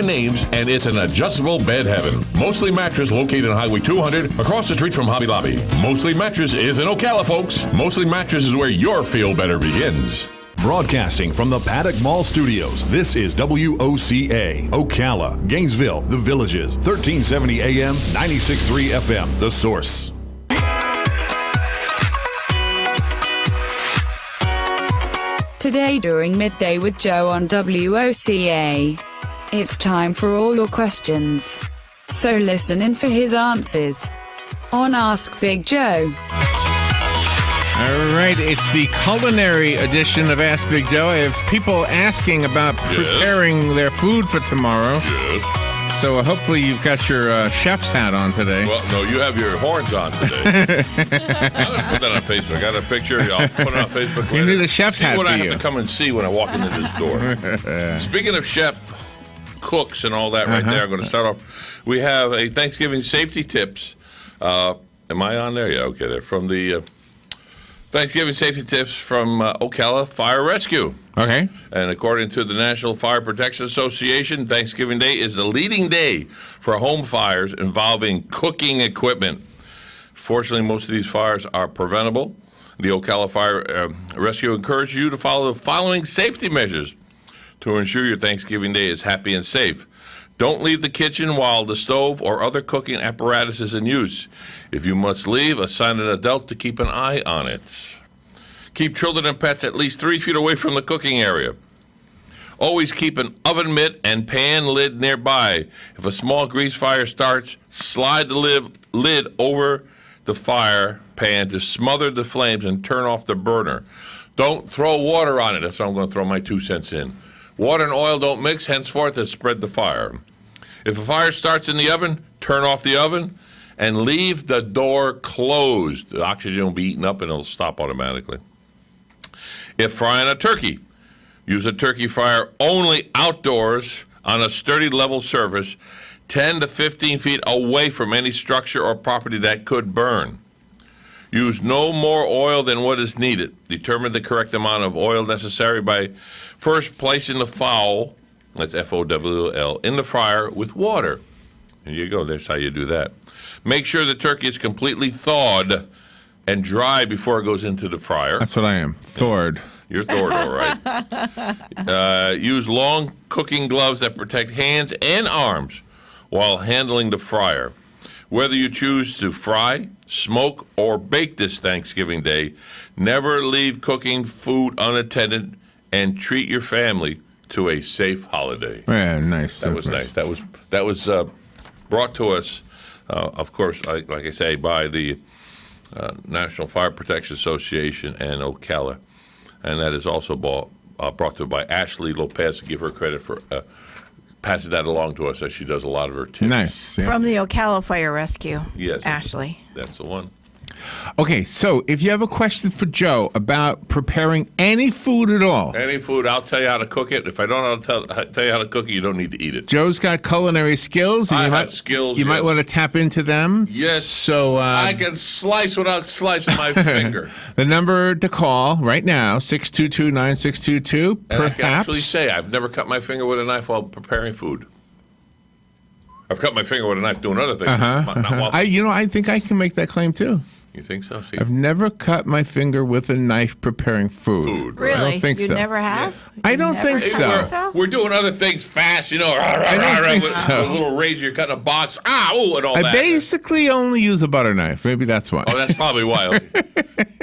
names, and it's an adjustable bed heaven. Mostly Mattress, located on Highway 200, across the street from Hobby Lobby. Mostly Mattress is in Ocala, folks. Mostly Mattress is where your feel better begins. Broadcasting from the Paddock Mall Studios, this is WOCA, Ocala, Gainesville, The Villages, 1370 AM, 96.3 FM, The Source. Today during Midday with Joe on WOCA. It's time for all your questions. So listen in for his answers on Ask Big Joe. All right, it's the culinary edition of Ask Big Joe. I have people asking about preparing their food for tomorrow. Yes. So hopefully you've got your chef's hat on today. Well, no, you have your horns on today. I'm going to put that on Facebook. I got a picture. I'll put it on Facebook. You need a chef's hat See what for I you. have to come and see when I walk into this door. Speaking of chef cooks and all that right there, I'm going to start off. We have a Thanksgiving safety tips. Am I on there? Yeah, okay. They're from the Thanksgiving safety tips from Ocala Fire Rescue. Okay. And according to the National Fire Protection Association, Thanksgiving Day is the leading day for home fires involving cooking equipment. Fortunately, most of these fires are preventable. The Ocala Fire Rescue encourages you to follow the following safety measures to ensure your Thanksgiving Day is happy and safe. Don't leave the kitchen while the stove or other cooking apparatus is in use. If you must leave, assign an adult to keep an eye on it. Keep children and pets at least 3 feet away from the cooking area. Always keep an oven mitt and pan lid nearby. If a small grease fire starts, slide the lid over the fire pan to smother the flames and turn off the burner. Don't throw water on it. That's what I'm going to throw my 2 cents in. Water and oil don't mix, henceforth, and spread the fire. If a fire starts in the oven, turn off the oven and leave the door closed. The oxygen will be eaten up and it'll stop automatically. If frying a turkey, use a turkey fryer only outdoors on a sturdy level surface, 10 to 15 feet away from any structure or property that could burn. Use no more oil than what is needed. Determine the correct amount of oil necessary by first placing the fowl, that's F-O-W-L, in the fryer with water. There you go. That's how you do that. Make sure the turkey is completely thawed and dry before it goes into the fryer. That's what I am. Thawed. You're thawed, all right. Use long cooking gloves that protect hands and arms while handling the fryer. Whether you choose to fry, smoke, or bake this Thanksgiving Day, never leave cooking food unattended and treat your family to a safe holiday. Yeah, nice. That was nice. That was brought to us, of course, like I say, by the National Fire Protection Association and Ocala, and that is also brought to us by Ashley Lopez. Give her credit for passing that along to us, as she does a lot of her tips. Nice. Yeah. From the Ocala Fire Rescue. Yes, Ashley. That's the one. Okay, so if you have a question for Joe about preparing any food at all, Any food, I'll tell you how to cook it. If I don't tell you how to cook it, you don't need to eat it. Joe's got culinary skills. And I you have might, skills, You might yes. want to tap into them. Yes. So I can slice without slicing my finger. the number to call right now, 622-9622, And I can actually perhaps. say I've never cut my finger with a knife while preparing food. I've cut my finger with a knife doing other things. Not while, I think I can make that claim too. you think so? See? I've never cut my finger with a knife preparing food. Food, Really? I don't think you so. never have? I You don't never think tried so. We're doing other things fast, I don't think with so. a little razor. You're cutting a box. And all I that. basically only use a butter knife. Maybe that's why. Oh, that's probably why.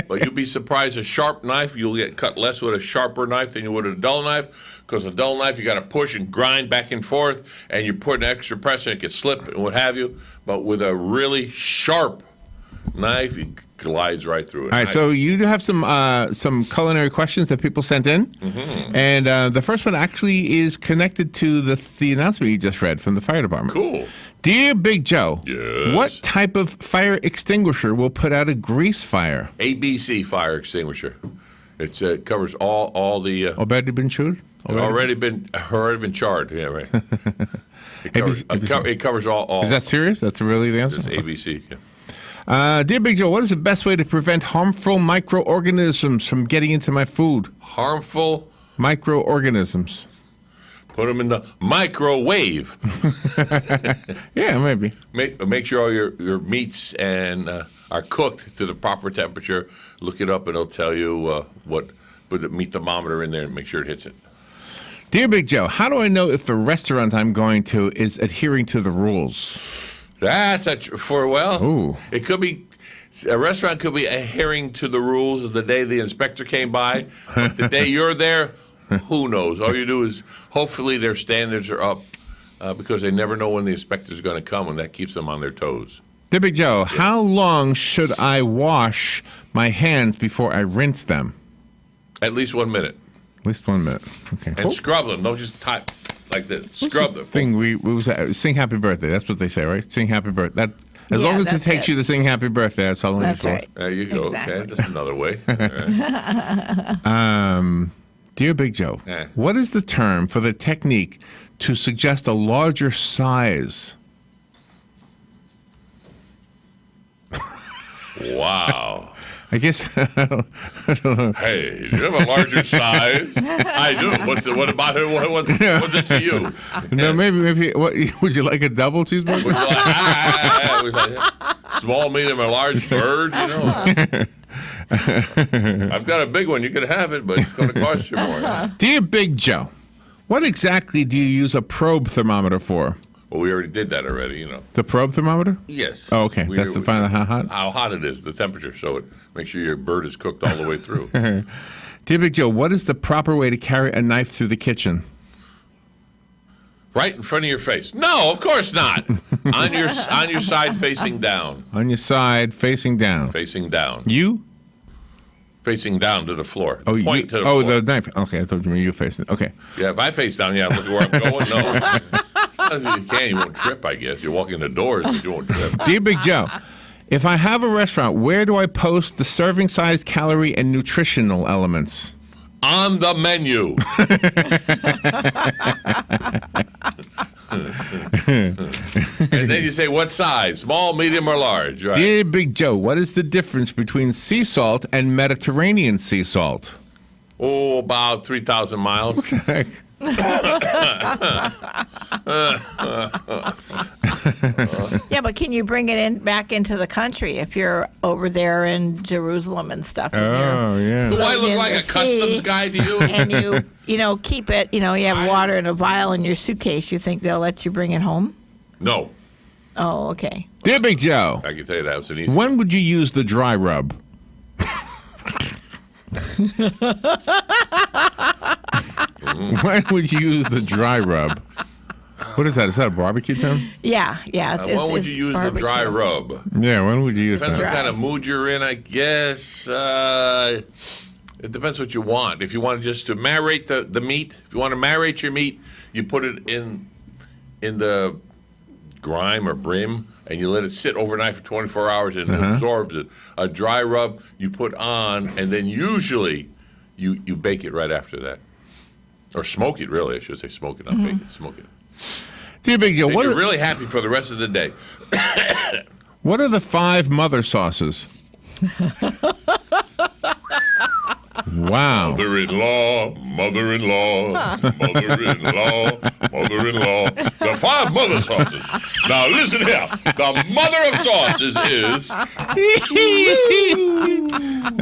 But you'd be surprised, a sharp knife, you'll get cut less with a sharper knife than you would a dull knife, because a dull knife, you got to push and grind back and forth, and you put an extra pressure, it can slip and what have you. But with a really sharp knife, it glides right through it. All right, so you do have some culinary questions that people sent in, and the first one actually is connected to the announcement you just read from the fire department. Cool. Dear Big Joe, Yes. what type of fire extinguisher will put out a grease fire? ABC fire extinguisher. It covers all the Already been chewed? already been charred. Yeah, right. It covers all. Is that serious? That's really the answer? It's ABC. Yeah. Dear Big Joe, what is the best way to prevent harmful microorganisms from getting into my food? Harmful. Microorganisms. Put them in the microwave. Yeah, maybe. Make sure all your meats and are cooked to the proper temperature. Look it up, and it'll tell you put the meat thermometer in there and make sure it hits it. Dear Big Joe, how do I know if the restaurant I'm going to is adhering to the rules? That's Ooh. It could be. A restaurant could be adhering to the rules of the day the inspector came by. But the day you're there, who knows? All you do is hopefully their standards are up because they never know when the inspector's going to come, and that keeps them on their toes. Dear Big Joe, how long should I wash my hands before I rinse them? At least 1 minute. At least 1 minute. Okay. And scrub them. Don't just type like this. Scrub them. Thing we sing happy birthday. That's what they say, right? Sing happy birthday. As long as it that's takes you to sing happy birthday, that's all I need That's for. right. There you go. Exactly. Okay, that's another way. All right. Dear Big Joe, Eh. what is the term for the technique to suggest a larger size? Wow. I guess I don't know. Hey, do you have a larger size? I do. What about it? What's it to you? No, maybe. What, would you like a double cheeseburger? Small, medium, or large bird, you know. I've got a big one. You could have it, but it's going to cost you more. Dear Big Joe, what exactly do you use a probe thermometer for? Well, we already did that already, you know. The probe thermometer? Yes. Oh, okay. That's to find out how hot? How hot it is, the temperature, so it makes sure your bird is cooked all the way through. Dear Big Joe, what is the proper way to carry a knife through the kitchen? Right in front of your face. No, of course not. on your side, facing down. On your side, facing down. Facing down. You? Facing down to the floor. Oh, Point to the oh, floor. the knife. Okay, I thought you meant you facing. Okay. Yeah, if I face down, yeah, look where I'm going. No. You won't trip, I guess. You're walking the doors, but you won't trip. Dear Big Joe, if I have a restaurant, where do I post the serving size, calorie, and nutritional elements? On the menu. And then you say, what size? Small, medium, or large? Right. Dear Big Joe, what is the difference between sea salt and Mediterranean sea salt? Oh, about 3,000 miles. Heck. Yeah, but can you bring it back into the country if you're over there in Jerusalem and stuff? and Oh, yeah. you're Do I floating look in like the a customs sea, guy to you? And you keep it. You have water in a vial in your suitcase. You think they'll let you bring it home? No. Oh, okay. Dear Big Joe, I can tell you that was an easy. when would you use the dry rub? When would you use the dry rub? What is that? Is that a barbecue term? Yeah. When would you use the dry rub? Yeah, when would you use Depends what that? kind of mood you're in, I guess. It depends what you want. If you want just to marinate the meat, if you want to marinate your meat, you put it in the grime or brim, and you let it sit overnight for 24 hours, and it absorbs it. A dry rub you put on, and then usually you bake it right after that. Or smoke it, really. I should say smoke it, not bake it. Smoke it. Dear Big Joe, And what you're are, really happy for the rest of the day. what are the 5 mother sauces? Wow. Mother-in-law, mother-in-law, mother-in-law, mother-in-law. The 5 mother sauces. Now listen here. The mother of sauces is.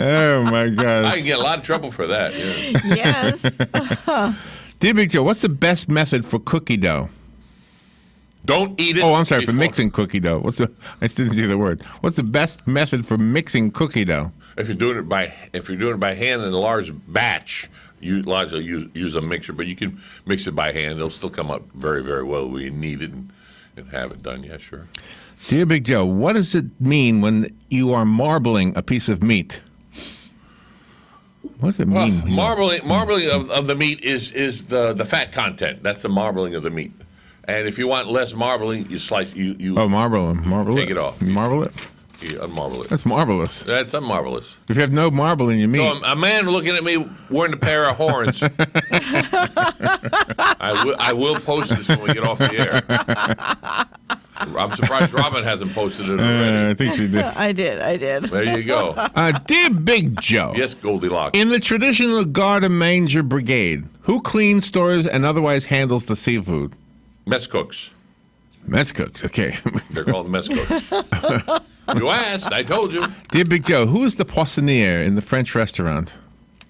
Oh, my I gosh. can get a lot of trouble for that. Yeah. Yes. Dear Big Joe, what's the best method for cookie dough? Don't eat it. Oh, I'm sorry, for before- mixing cookie dough. I didn't see the word. What's the best method for mixing cookie dough? If you're doing it by hand in a large batch, you largely use a mixer, but you can mix it by hand. It'll still come out very, very well when you need it and have it done. Yeah, sure. Dear Big Joe, what does it mean when you are marbling a piece of meat? What does it mean? Marbling of the meat is the fat content. That's the marbling of the meat. And if you want less marbling, you slice Oh, marble Take it. it off. You marble it? you unmarble it. That's marvelous. That's unmarvelous. If you have no marble in your meat. So a man looking at me wearing a pair of horns. I will post this when we get off the air. I'm surprised Robin hasn't posted it already. I think she did. I did. There you go. Dear Big Joe. Yes, Goldilocks. In the traditional Garda Manger Brigade, who cleans, stores, and otherwise handles the seafood? Mess cooks. Mess cooks, okay. They're called mess cooks. You asked. I told you. Dear Big Joe, who is the poissonnier in the French restaurant?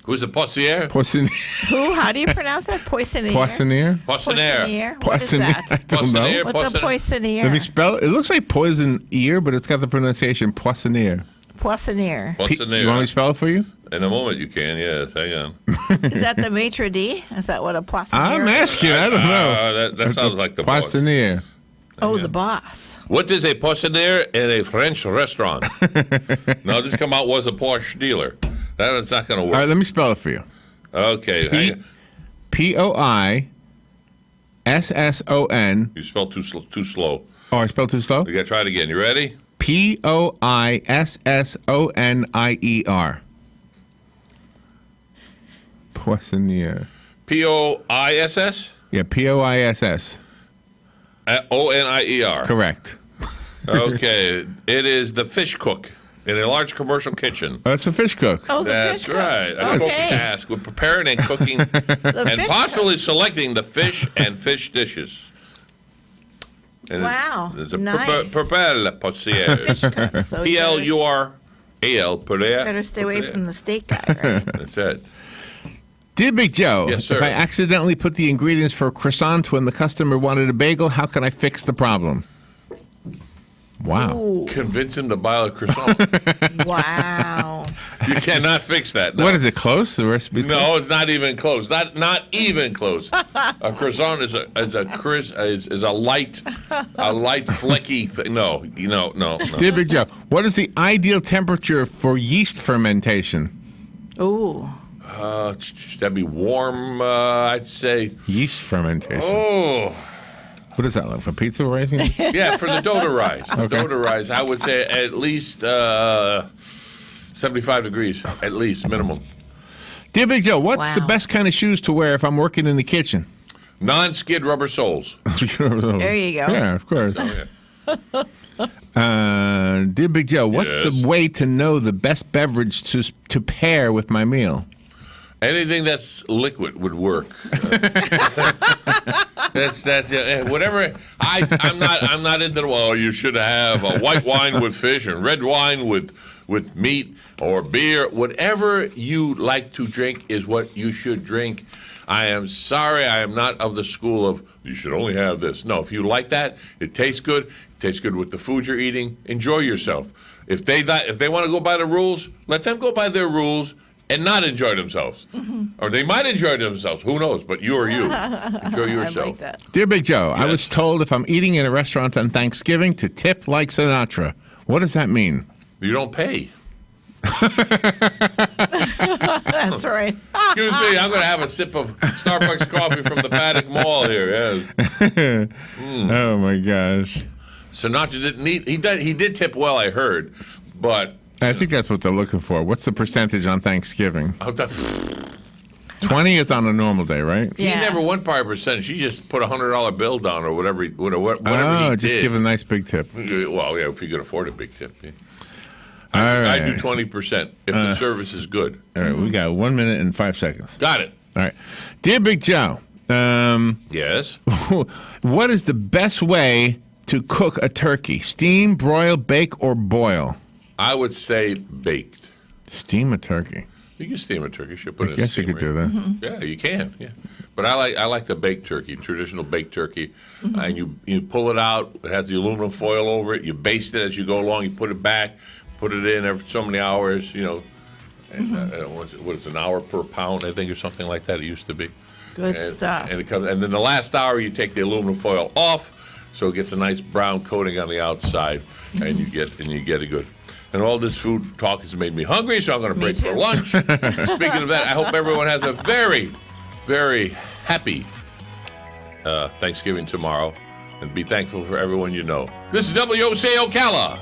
Who's the poissonnier? Poissonnier. Who? How do you pronounce that? Poissonnier? Poissonnier? Poissonnier. What is Poissonnier. I that? don't know. Poissonnier. What's a poissonnier? Let me spell it. It looks like poison ear, but it's got the pronunciation poissonnier. Poissonnier. Poissonnier. You want me to spell it for you? In a moment you can, yes. Hang on. Is that the maitre d'? Is that what a poissonnier I'm is? asking. I don't know. That sounds like the boss. Poissonnier. Oh, the boss. What is a poissonnier in a French restaurant? No, this come out was a Porsche dealer. That's not going to work. All right, let me spell it for you. Okay. hang on. Poisson. You spelled too slow. Oh, I spelled too slow? We got to try it again. You ready? Poissonnier. Poissonnier. Poiss? Yeah, Poiss. Onier. Correct. Okay. It is the fish cook in a large commercial kitchen. Oh, it's a fish cook. Oh, the That's fish cook. right. A cook Okay. task with preparing and cooking and fish possibly selecting the fish and fish dishes. And Wow, It's a nice. prepare le poissonnier. Fish cook. So you P-L-U-R-A-L. better stay away from the steak guy, right? That's it. Dear Big Joe, Yes, sir. if I accidentally put the ingredients for a croissant when the customer wanted a bagel, how can I fix the problem? Wow. Ooh, Convince him to buy a croissant. wow. You cannot fix that. No. What is it, close? The recipe's close? No, it's not even close. Not even close. A croissant is a light flecky thing. No. Dear Big Joe, what is the ideal temperature for yeast fermentation? Ooh. That'd be warm. I'd say. Yeast fermentation. Oh, What is that, like for pizza raising? yeah, for the dough to rise. The Okay. dough to rise. I would say at least 75 degrees, at least minimum. Dear Big Joe, what's the Wow. best kind of shoes to wear if I'm working in the kitchen? Non-skid rubber soles. There you go. Yeah, of course. Oh, yeah. Dear Big Joe, what's Yes. the way to know the best beverage to pair with my meal? Anything that's liquid would work. Whatever. I'm not into the, well, you should have a white wine with fish and red wine with meat or beer. Whatever you like to drink is what you should drink. I am sorry, I am not of the school of you should only have this. No, if you like that, it tastes good. It tastes good with the food you're eating. Enjoy yourself. If they want to go by the rules, let them go by their rules and not enjoy themselves. Or they might enjoy themselves. Who knows? But you are you. Enjoy I yourself. like that. Dear Big Joe, I Yes. was told if I'm eating in a restaurant on Thanksgiving to tip like Sinatra. What does that mean? You don't pay. That's right. Excuse me, I'm going to have a sip of Starbucks coffee from the Paddock Mall here. Yeah. Oh my gosh. Sinatra didn't need, he did tip well, I heard, but I think that's what they're looking for. What's the percentage on Thanksgiving? I thought, 20 is on a normal day, right? he Yeah. never went by percentage. He just put $100 bill down or whatever he Oh, did. just give a nice big tip. Well, yeah, if you could afford a big tip. Yeah. All I right. do 20% if the service is good. All right, we got 1 minute and 5 seconds. Got it. All right. Dear Big Joe, Yes. what is the best way to cook a turkey? Steam, broil, bake, or boil? I would say baked. Steam a turkey. You can steam a turkey. You should put it I in a guess you could do steamer. that. Yeah, you can. Yeah, but I like the baked turkey, traditional baked turkey, and you pull it out. It has the aluminum foil over it. You baste it as you go along. You put it back, put it in every so many hours. You know, and what's an hour per pound? I think or something like that. It used to be. Good stuff. And then the last hour you take the aluminum foil off, so it gets a nice brown coating on the outside, and you get it good. And all this food talk has made me hungry, so I'm going to break for too. lunch. Speaking of that, I hope everyone has a very, very happy Thanksgiving tomorrow, and be thankful for everyone you know. This is WOC Ocala.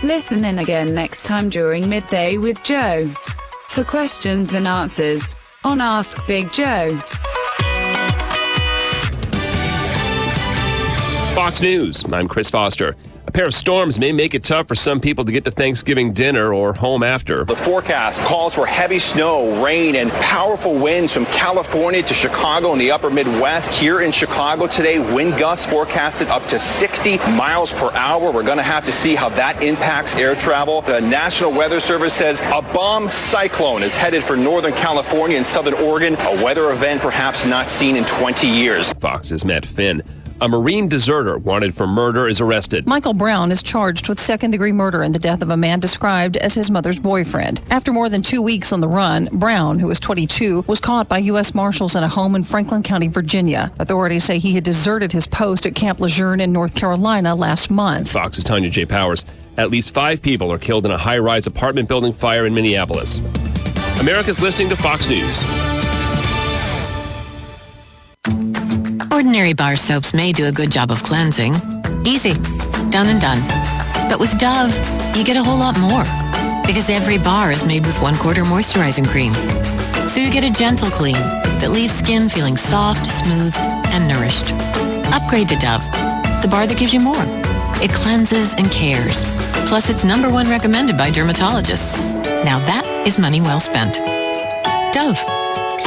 Listen in again next time during Midday with Joe for questions and answers on Ask Big Joe. Fox News, I'm Chris Foster. A pair of storms may make it tough for some people to get to Thanksgiving dinner or home after. The forecast calls for heavy snow, rain, and powerful winds from California to Chicago and the upper Midwest. Here in Chicago today, wind gusts forecasted up to 60 miles per hour. We're going to have to see how that impacts air travel. The National Weather Service says a bomb cyclone is headed for Northern California and Southern Oregon, a weather event perhaps not seen in 20 years. Fox's Matt Finn. A Marine deserter wanted for murder is arrested. Michael Brown is charged with second-degree murder in the death of a man described as his mother's boyfriend. After more than 2 weeks on the run, Brown, who was 22, was caught by U.S. Marshals in a home in Franklin County, Virginia. Authorities say he had deserted his post at Camp Lejeune in North Carolina last month. Fox's Tanya J. Powers. At least 5 people are killed in a high-rise apartment building fire in Minneapolis. America's listening to Fox News. Ordinary bar soaps may do a good job of cleansing. Easy. Done and done. But with Dove, you get a whole lot more. Because every bar is made with 1/4 moisturizing cream. So you get a gentle clean that leaves skin feeling soft, smooth, and nourished. Upgrade to Dove, the bar that gives you more. It cleanses and cares. Plus, it's #1 recommended by dermatologists. Now that is money well spent. Dove.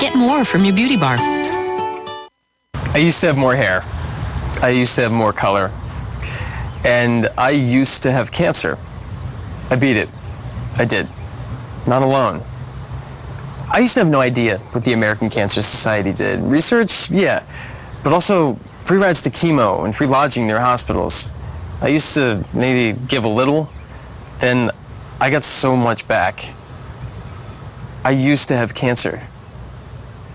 Get more from your beauty bar. I used to have more hair. I used to have more color. And I used to have cancer. I beat it. I did. Not alone. I used to have no idea what the American Cancer Society did. Research? Yeah. But also free rides to chemo and free lodging near hospitals. I used to maybe give a little, then I got so much back. I used to have cancer.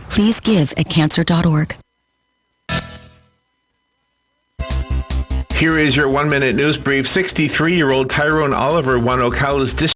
Please give at cancer.org. Here is your 1-minute news brief. 63-year-old Tyrone Oliver won Ocala's district